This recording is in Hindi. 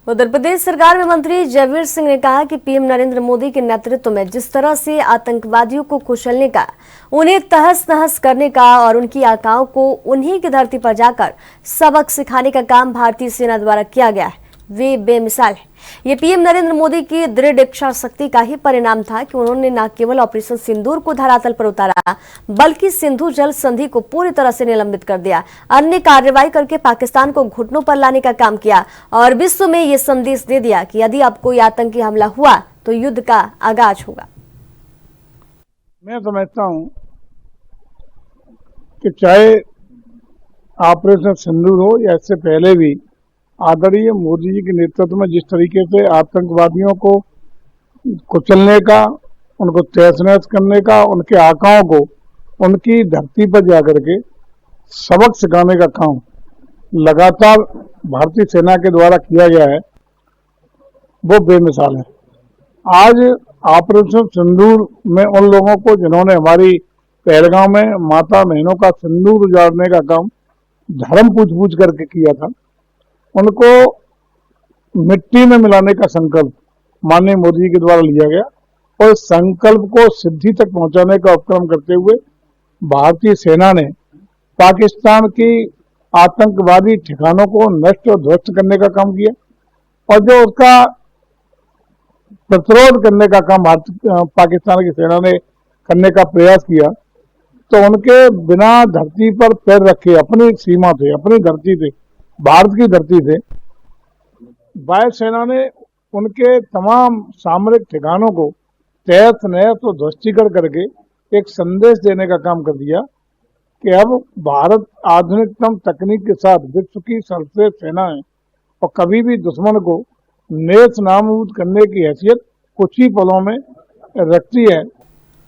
उत्तर प्रदेश सरकार में मंत्री जयवीर सिंह ने कहा कि पीएम नरेंद्र मोदी के नेतृत्व में जिस तरह से आतंकवादियों को कुचलने का, उन्हें तहस नहस करने का और उनकी आकाओं को उन्हीं की धरती पर जाकर सबक सिखाने का काम भारतीय सेना द्वारा किया गया है, वे बेमिसाल है। ये पीएम नरेंद्र मोदी की दृढ़ इच्छा शक्ति का ही परिणाम था कि उन्होंने न केवल ऑपरेशन सिंदूर को धरातल पर उतारा, बल्कि सिंधु जल संधि को पूरी तरह से निलंबित कर दिया, अन्य कार्रवाई करके पाकिस्तान को घुटनों पर लाने का काम किया और विश्व में ये संदेश दे दिया कि यदि अब कोई आतंकी हमला हुआ तो युद्ध का आगाज होगा। मैं समझता हूं कि चाहे ऑपरेशन सिंदूर हो या इससे पहले भी आदरणीय मोदी जी के नेतृत्व में जिस तरीके से आतंकवादियों को कुचलने का, उनको तहस नहस करने का, उनके आकाओं को उनकी धरती पर जाकर के सबक सिखाने का काम लगातार भारतीय सेना के द्वारा किया गया है, वो बेमिसाल है। आज ऑपरेशन सिंदूर में उन लोगों को जिन्होंने हमारी पहलगांव में माता बहनों का सिंदूर उजाड़ने का काम धर्म पूछ करके किया था, उनको मिट्टी में मिलाने का संकल्प माननीय मोदी जी के द्वारा लिया गया और इस संकल्प को सिद्धि तक पहुंचाने का उपक्रम करते हुए भारतीय सेना ने पाकिस्तान की आतंकवादी ठिकानों को नष्ट और ध्वस्त करने का काम किया और जो उसका प्रतिरोध करने का काम पाकिस्तान की सेना ने करने का प्रयास किया, तो उनके बिना धरती पर पैर रखे अपनी सीमा से, अपनी धरती से, भारत की धरती से वायुसेना ने उनके तमाम सामरिक ठिकानों को तहस नहस और ध्वस्तीकरण करके एक संदेश देने का काम कर दिया कि अब भारत आधुनिकतम तकनीक के साथ विश्व की सर्वश्रेष्ठ सेना है और कभी भी दुश्मन को नेस्त नाबूद करने की हैसियत कुछ ही पलों में रखती है।